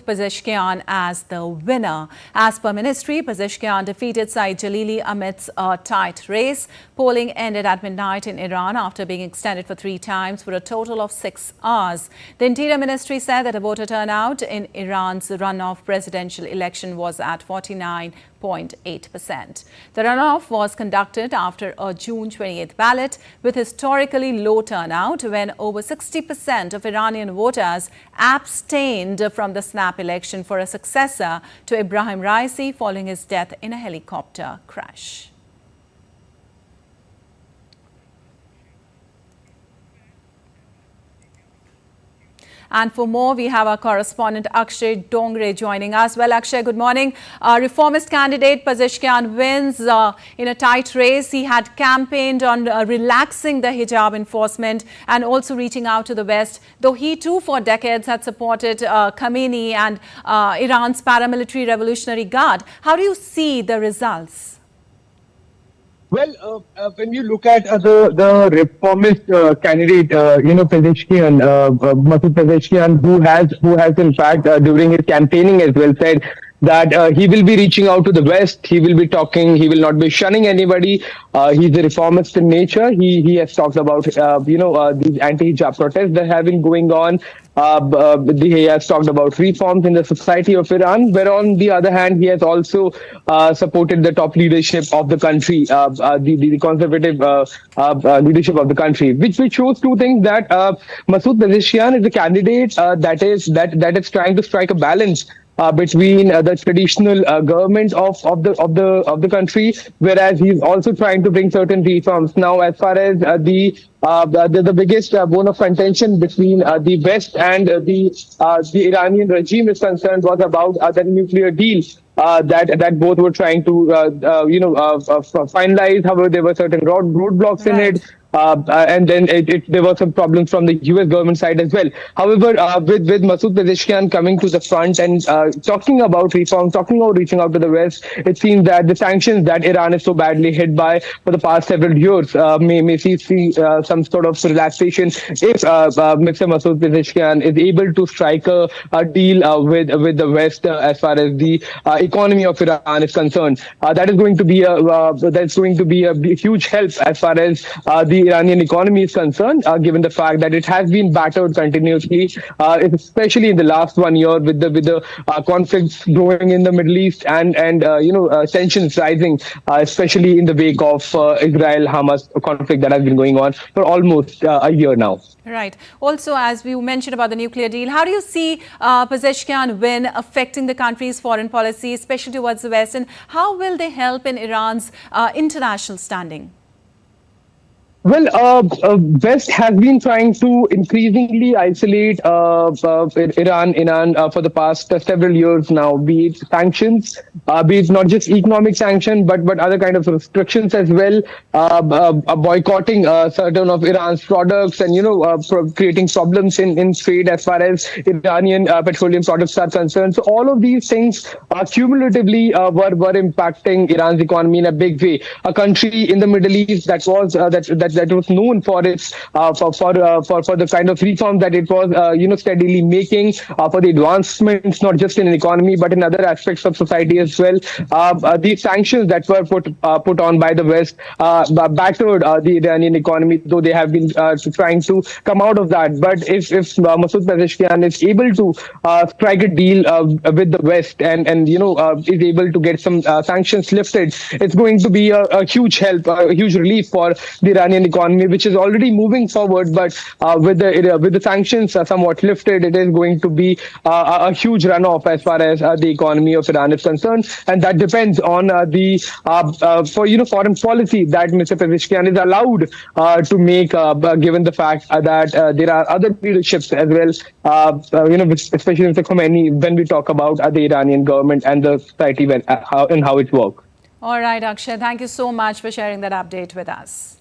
Pezeshkian as the winner. As per ministry, Pezeshkian defeated Saeed Jalili amidst a tight race. Polling ended at midnight in Iran after being extended for 3 times for a total of 6 hours. The Interior Ministry said that the voter turnout in Iran's runoff presidential election was at 49.8%. The runoff was conducted after a June 28th ballot with historically low turnout when over 60% of Iranian voters abstained from the snap election for a successor to Ebrahim Raisi following his death in a helicopter crash. And for more, we have our correspondent Akshay Dongre joining us. Well, Akshay, good morning. Reformist candidate Pezeshkian wins in a tight race. He had campaigned on relaxing the hijab enforcement and also reaching out to the West, though he too for decades had supported Khamenei and Iran's paramilitary Revolutionary Guard. How do you see the results? Well, when you look at the reformist candidate, Pezeshkian, Masood Pezeshkian, who has in fact during his campaigning as well said that he will be reaching out to the West, he will be talking, he will not be shunning anybody. He's a reformist in nature. He has talked about these anti-hijab protests that have been going on. He has talked about reforms in the society of Iran, where on the other hand, he has also supported the top leadership of the country, the conservative leadership of the country, which shows two things: that Masood Pezeshkian is a candidate that is trying to strike a balance between the traditional government of the country, whereas he's also trying to bring certain reforms. Now, as far as the biggest bone of contention between the West and the Iranian regime is concerned was about the nuclear deal that both were trying to finalize. However, there were certain roadblocks in it. And then there were some problems from the US government side as well. However, with Masood Pezeshkian coming to the front and talking about reform, talking about reaching out to the West, it seems that the sanctions that Iran is so badly hit by for the past several years may see some sort of relaxation if Mr. Masood Pezeshkian is able to strike a deal with the West as far as the economy of Iran is concerned. That is going to be a huge help as far as the Iranian economy is concerned, given the fact that it has been battered continuously, especially in the last 1 year with the conflicts growing in the Middle East and tensions rising, especially in the wake of Israel-Hamas conflict that has been going on for almost a year now. Right. Also, as we mentioned about the nuclear deal, how do you see Pezeshkian win affecting the country's foreign policy, especially towards the West, and how will they help in Iran's international standing? Well, West has been trying to increasingly isolate Iran for the past several years now, be it sanctions, be it not just economic sanctions, but other kind of restrictions as well, boycotting certain of Iran's products and, creating problems in trade as far as Iranian petroleum products are concerned. So all of these things cumulatively were impacting Iran's economy in a big way. A country in the Middle East that was that was known for its for the kind of reform that it was steadily making, for the advancements not just in an economy but in other aspects of society as well. These sanctions that were put on by the West battered the Iranian economy, though they have been trying to come out of that. But if Masood Pezeshkian is able to strike a deal with the West and is able to get some sanctions lifted, it's going to be a huge help, a huge relief for the Iranian economy, which is already moving forward. But with the sanctions somewhat lifted, it is going to be a huge runoff as far as the economy of Iran is concerned, and that depends on the foreign policy that Mr. Pezeshkian is allowed to make, given the fact that there are other leaderships as well, especially Mr. Khamenei, when we talk about the Iranian government and the society and how it works. All right, Akshay, thank you so much for sharing that update with us.